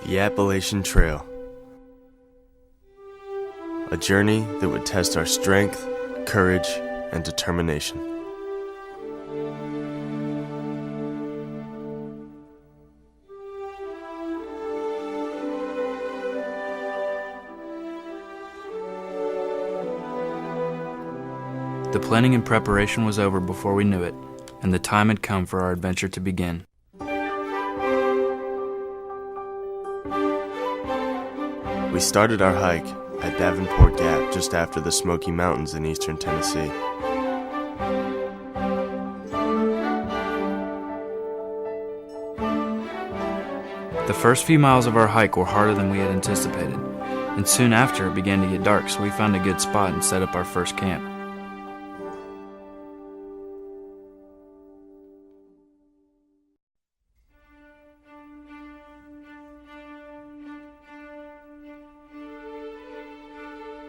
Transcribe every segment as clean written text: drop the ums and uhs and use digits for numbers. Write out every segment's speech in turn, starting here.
The Appalachian Trail. A journey that would test our strength, courage, and determination. The planning and preparation was over before we knew it, and the time had come for our adventure to begin. We started our hike at Davenport Gap just after the Smoky Mountains in eastern Tennessee. The first few miles of our hike were harder than we had anticipated, and soon after it began to get dark, so we found a good spot and set up our first camp.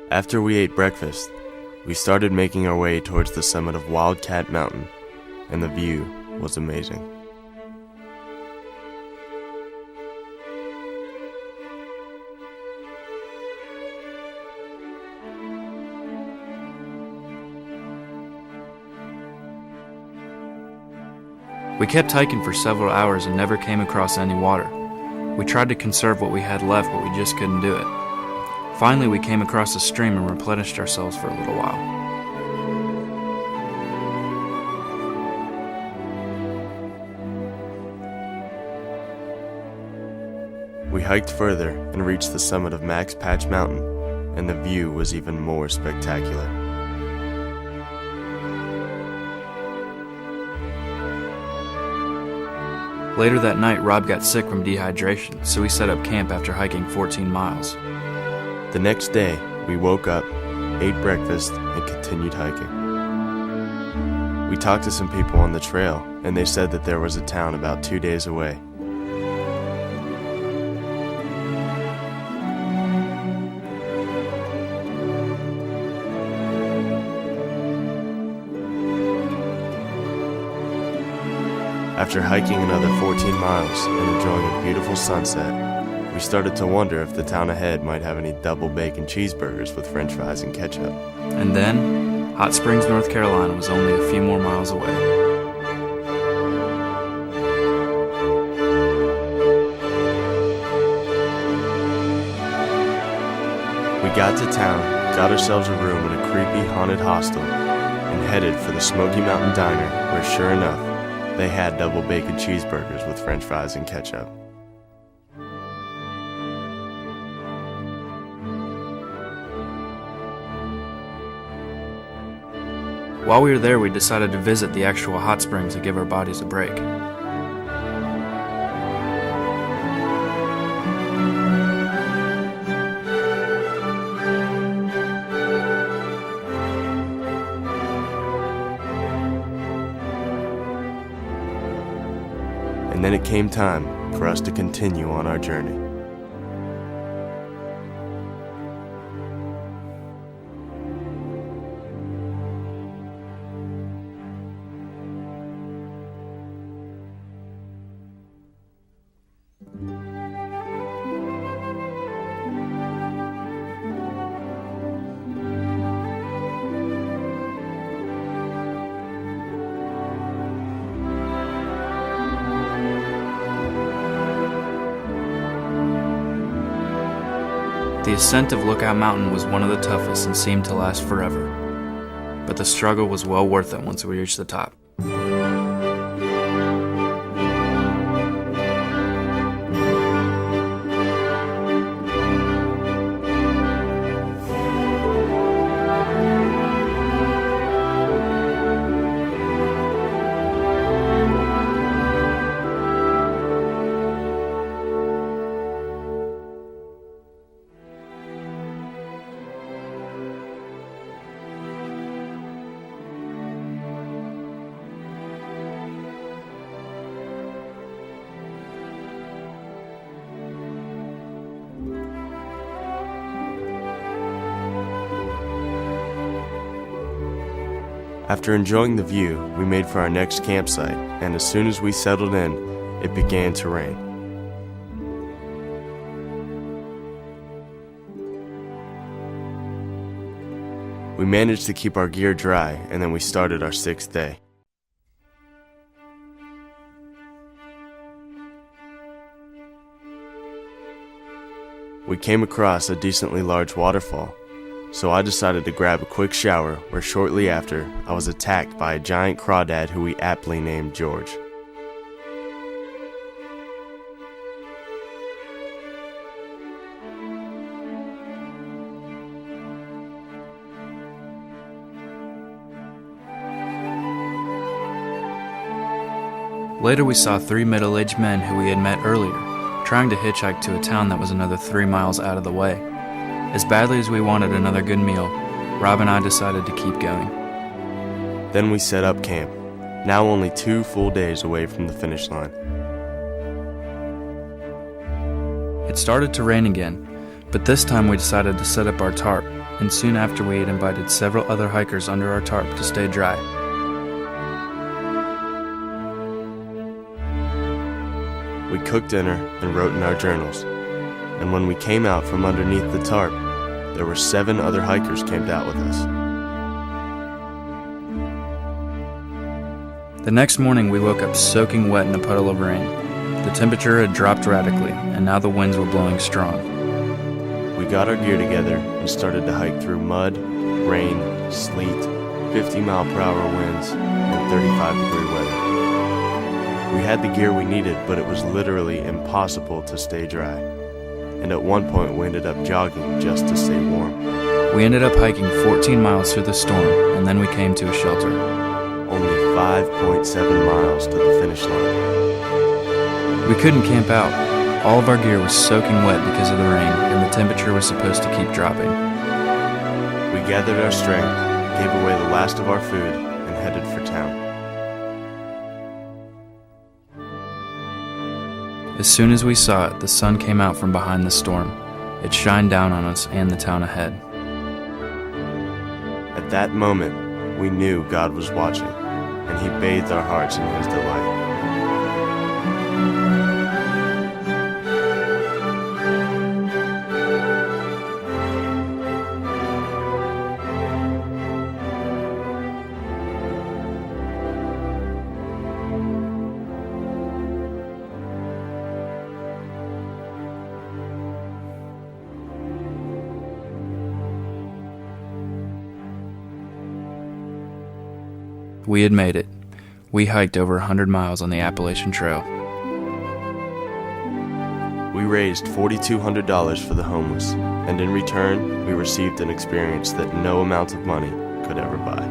After we ate breakfast, we started making our way towards the summit of Wildcat Mountain, and the view was amazing. We kept hiking for several hours and never came across any water. We tried to conserve what we had left, but we just couldn't do it. Finally, we came across a stream and replenished ourselves for a little while. We hiked further and reached the summit of Max Patch Mountain, and the view was even more spectacular. Later that night, Rob got sick from dehydration, so we set up camp after hiking 14 miles. The next day, we woke up, ate breakfast, and continued hiking. We talked to some people on the trail, and they said that there was a town about 2 days away. After hiking another 14 miles and enjoying a beautiful sunset, we started to wonder if the town ahead might have any double bacon cheeseburgers with french fries and ketchup. And then, Hot Springs, North Carolina was only a few more miles away. We got to town, got ourselves a room in a creepy haunted hostel, and headed for the Smoky Mountain Diner, where sure enough, they had double bacon cheeseburgers with french fries and ketchup. While we were there, we decided to visit the actual hot springs to give our bodies a break. And then it came time for us to continue on our journey. The ascent of Lookout Mountain was one of the toughest and seemed to last forever, but the struggle was well worth it once we reached the top. After enjoying the view, we made for our next campsite, and as soon as we settled in, it began to rain. We managed to keep our gear dry, and then we started our 6th day. We came across a decently large waterfall, so I decided to grab a quick shower, where shortly after, I was attacked by a giant crawdad who we aptly named George. Later we saw 3 middle-aged men who we had met earlier, trying to hitchhike to a town that was another 3 miles out of the way. As badly as we wanted another good meal, Rob and I decided to keep going. Then we set up camp, now only 2 full days away from the finish line. It started to rain again, but this time we decided to set up our tarp, and soon after we had invited several other hikers under our tarp to stay dry. We cooked dinner and wrote in our journals, and when we came out from underneath the tarp, there were 7 other hikers camped out with us. The next morning we woke up soaking wet in a puddle of rain. The temperature had dropped radically, and now the winds were blowing strong. We got our gear together and started to hike through mud, rain, sleet, 50-mile-per-hour winds, and 35-degree weather. We had the gear we needed, but it was literally impossible to stay dry. And at one point we ended up jogging just to stay warm. We ended up hiking 14 miles through the storm, and then we came to a shelter. Only 5.7 miles to the finish line. We couldn't camp out. All of our gear was soaking wet because of the rain, and the temperature was supposed to keep dropping. We gathered our strength, gave away the last of our food, and headed for town. As soon as we saw it, the sun came out from behind the storm. It shined down on us and the town ahead. At that moment, we knew God was watching, and He bathed our hearts in His delight. We had made it. We hiked over 100 miles on the Appalachian Trail. We raised $4,200 for the homeless, and in return, we received an experience that no amount of money could ever buy.